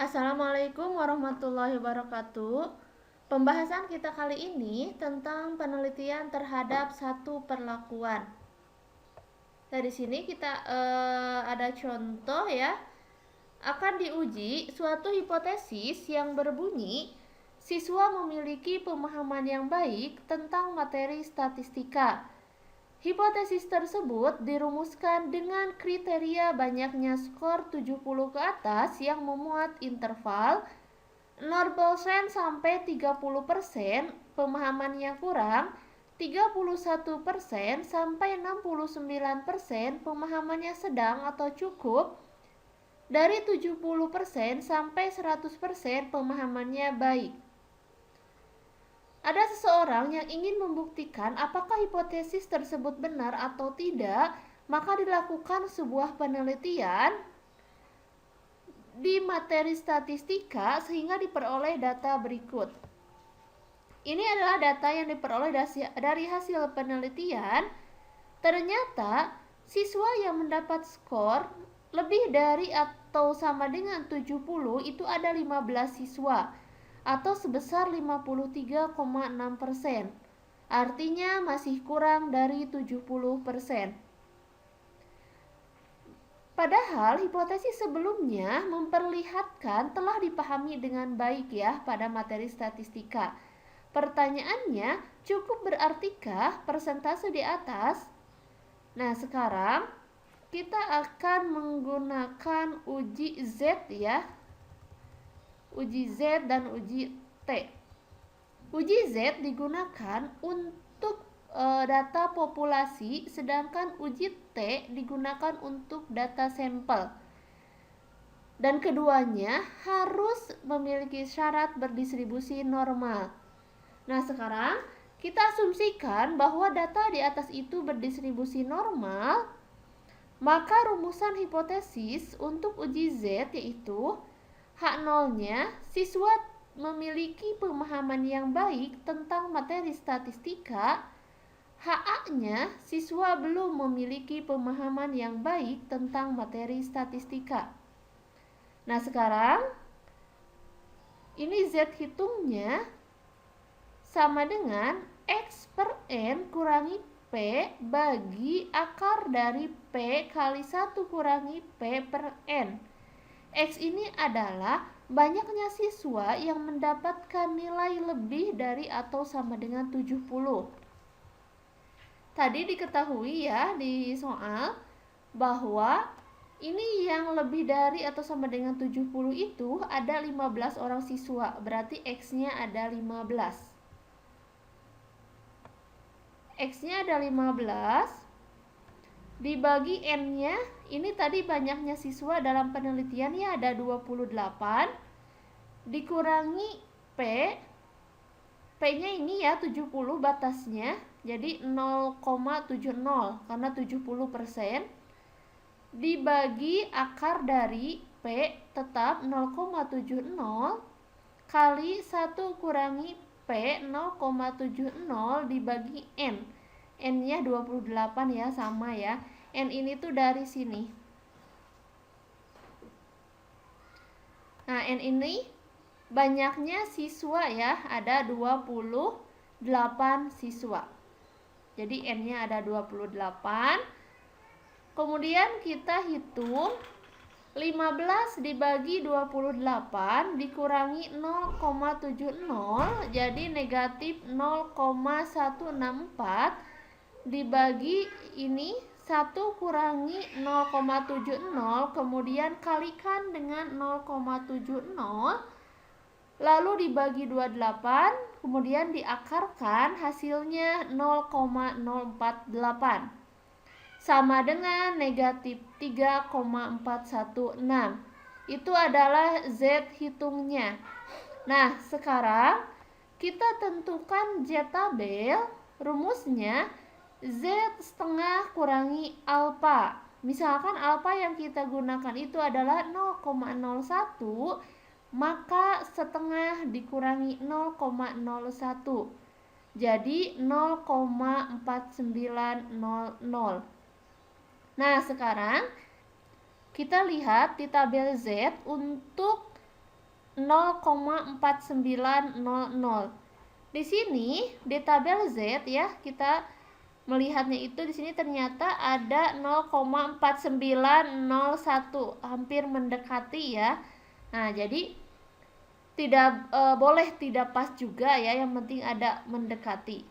Assalamualaikum warahmatullahi wabarakatuh. Pembahasan kita kali ini tentang penelitian terhadap satu perlakuan. Nah, di sini kita ada contoh ya. Akan diuji suatu hipotesis yang berbunyi siswa memiliki pemahaman yang baik tentang materi statistika. Hipotesis tersebut dirumuskan dengan kriteria banyaknya skor 70 ke atas yang memuat interval 0% sampai 30%, pemahamannya kurang 31% sampai 69%, pemahamannya sedang atau cukup, dari 70% sampai 100%, pemahamannya baik. Ada seseorang yang ingin membuktikan apakah hipotesis tersebut benar atau tidak, maka dilakukan sebuah penelitian di materi statistika sehingga diperoleh data berikut. Ini adalah data yang diperoleh dari hasil penelitian. Ternyata siswa yang mendapat skor lebih dari atau sama dengan 70 itu ada 15 siswa atau sebesar 53,6%. Artinya masih kurang dari 70%. Padahal hipotesis sebelumnya memperlihatkan telah dipahami dengan baik ya pada materi statistika. Pertanyaannya, cukup beratikah persentase di atas? Nah, sekarang kita akan menggunakan uji Z ya. Uji Z dan uji T. Uji Z digunakan untuk data populasi, sedangkan uji T digunakan untuk data sampel. Dan keduanya harus memiliki syarat berdistribusi normal. Nah, sekarang kita asumsikan bahwa data di atas itu berdistribusi normal, maka rumusan hipotesis untuk uji Z yaitu H0-nya siswa memiliki pemahaman yang baik tentang materi statistika, HA-nya siswa belum memiliki pemahaman yang baik tentang materi statistika. Nah, sekarang ini Z hitungnya sama dengan X per N kurangi P bagi akar dari P kali 1 kurangi P per N. X ini adalah banyaknya siswa yang mendapatkan nilai lebih dari atau sama dengan 70. Tadi diketahui ya di soal bahwa ini yang lebih dari atau sama dengan 70 itu ada 15 orang siswa, berarti X-nya ada 15. X-nya ada 15 dibagi N-nya, ini tadi banyaknya siswa dalam penelitian ya ada 28, dikurangi P, P-nya ini ya 70 batasnya, jadi 0,70 karena 70%, dibagi akar dari P tetap 0,70 kali 1 kurangi P 0,70 dibagi N. N-nya 28 ya, sama ya. N ini tuh dari sini. Nah, N ini banyaknya siswa ya, ada 28 siswa. Jadi N-nya ada 28. Kemudian kita hitung 15 dibagi 28 dikurangi 0,70 jadi negatif 0,164 dibagi ini 1 kurangi 0,70 kemudian kalikan dengan 0,70 lalu dibagi 28 kemudian diakarkan hasilnya 0,048 sama dengan negatif 3,416. Itu adalah Z hitungnya. Nah, sekarang kita tentukan Z tabel. Rumusnya Z setengah kurangi alfa. Misalkan alfa yang kita gunakan itu adalah 0,01, maka setengah dikurangi 0,01. Jadi 0,4900. Nah, sekarang kita lihat di tabel Z untuk 0,4900. Di sini di tabel Z ya, kita melihatnya itu di sini ternyata ada 0,4901, hampir mendekati ya. Nah, jadi tidak boleh tidak pas juga ya, yang penting ada mendekati.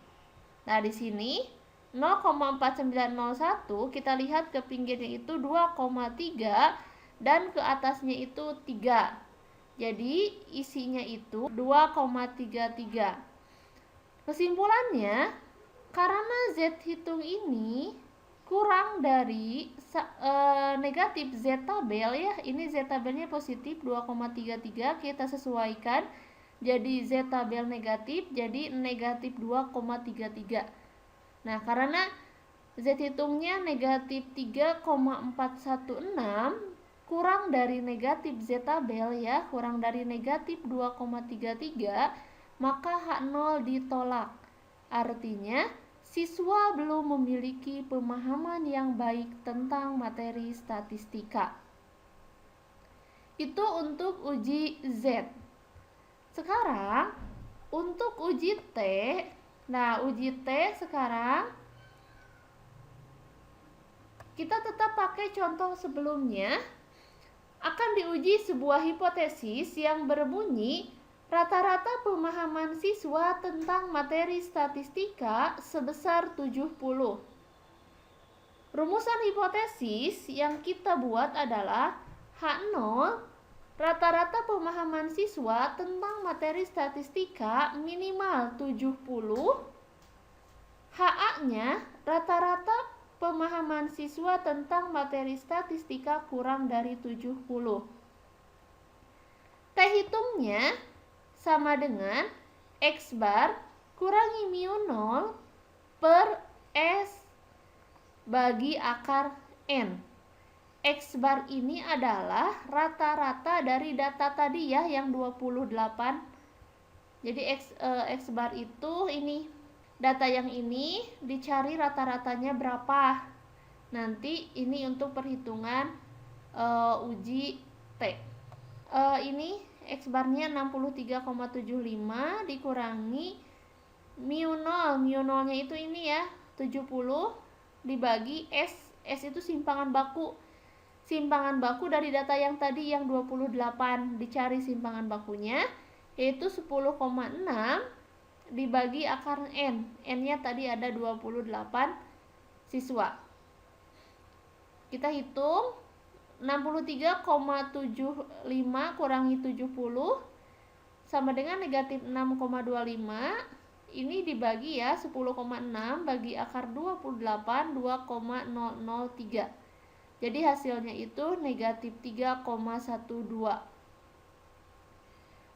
Nah, di sini 0,4901 kita lihat ke pinggirnya itu 2,3 dan ke atasnya itu 3. Jadi isinya itu 2,33. Kesimpulannya, karena Z hitung ini kurang dari negatif Z tabel ya, ini Z tabelnya positif 2,33, kita sesuaikan jadi Z tabel negatif, jadi negatif 2,33. Nah, karena Z hitungnya negatif 3,416 kurang dari negatif Z tabel ya, kurang dari negatif 2,33, maka H0 ditolak. Artinya siswa belum memiliki pemahaman yang baik tentang materi statistika. Itu untuk uji Z. Sekarang untuk uji T. Nah, uji T sekarang kita tetap pakai contoh sebelumnya. Akan diuji sebuah hipotesis yang berbunyi rata-rata pemahaman siswa tentang materi statistika sebesar 70. Rumusan hipotesis yang kita buat adalah H0 rata-rata pemahaman siswa tentang materi statistika minimal 70. HA-nya rata-rata pemahaman siswa tentang materi statistika kurang dari 70. T hitungnya sama dengan X bar kurangi mu 0 per S bagi akar N. X bar ini adalah rata-rata dari data tadi ya, yang 28. Jadi X bar itu ini, data yang ini dicari rata-ratanya berapa. Nanti ini untuk perhitungan uji T. Ini X barnya 63,75 dikurangi mu 0. Mu 0 nya itu ini ya, 70 dibagi S. S itu simpangan baku. Simpangan baku dari data yang tadi yang 28, dicari simpangan bakunya yaitu 10,6 dibagi akar N. N-nya tadi ada 28 siswa. Kita hitung 63,75 kurangi 70 sama dengan negatif 6,25. Ini dibagi ya, 10,6 bagi akar 28, 2,003. Jadi hasilnya itu negatif 3,12.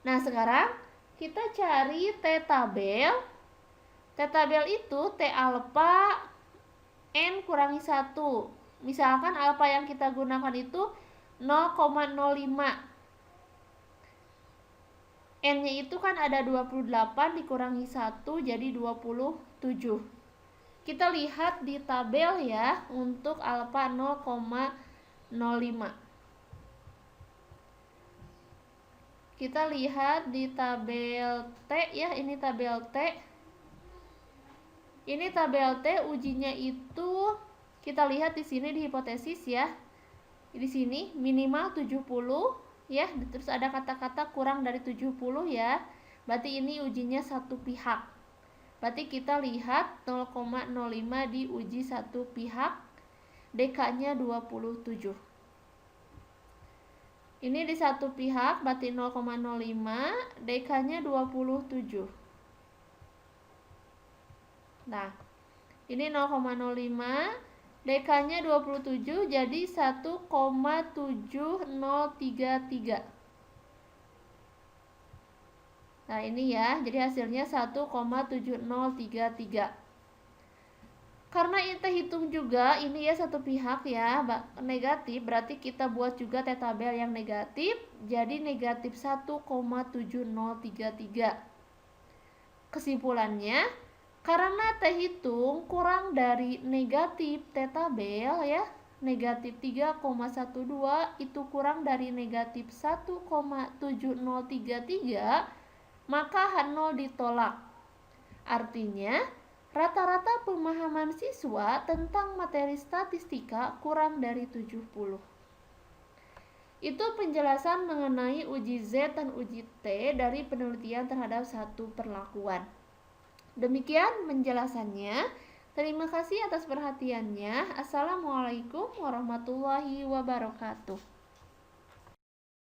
Nah, sekarang kita cari T tabel. T tabel itu T alfa N kurangi 1. Misalkan alfa yang kita gunakan itu 0,05. N-nya itu kan ada 28 dikurangi 1 jadi 27. Kita lihat di tabel ya untuk alfa 0,05. Kita lihat di tabel T ya, ini tabel T. Ini tabel T ujinya itu kita lihat di sini di hipotesis ya. Di sini minimal 70 ya, terus ada kata-kata kurang dari 70 ya. Berarti ini ujinya satu pihak. Berarti kita lihat 0,05 diuji satu pihak. DK-nya 27. Ini di satu pihak berarti 0,05, DK-nya 27. Nah, ini 0,05, DK-nya 27 jadi 1,7033. Nah, ini ya, jadi hasilnya 1,7033. Karena kita hitung juga ini ya satu pihak ya, negatif, berarti kita buat juga T tabel yang negatif, jadi negatif 1,7033. Kesimpulannya, karena T hitung kurang dari negatif T tabel ya, negatif 3,12 itu kurang dari negatif 1,7033, maka H0 ditolak. Artinya, rata-rata pemahaman siswa tentang materi statistika kurang dari 70. Itu penjelasan mengenai uji Z dan uji T dari penelitian terhadap satu perlakuan. Demikian penjelasannya. Terima kasih atas perhatiannya. Assalamualaikum warahmatullahi wabarakatuh.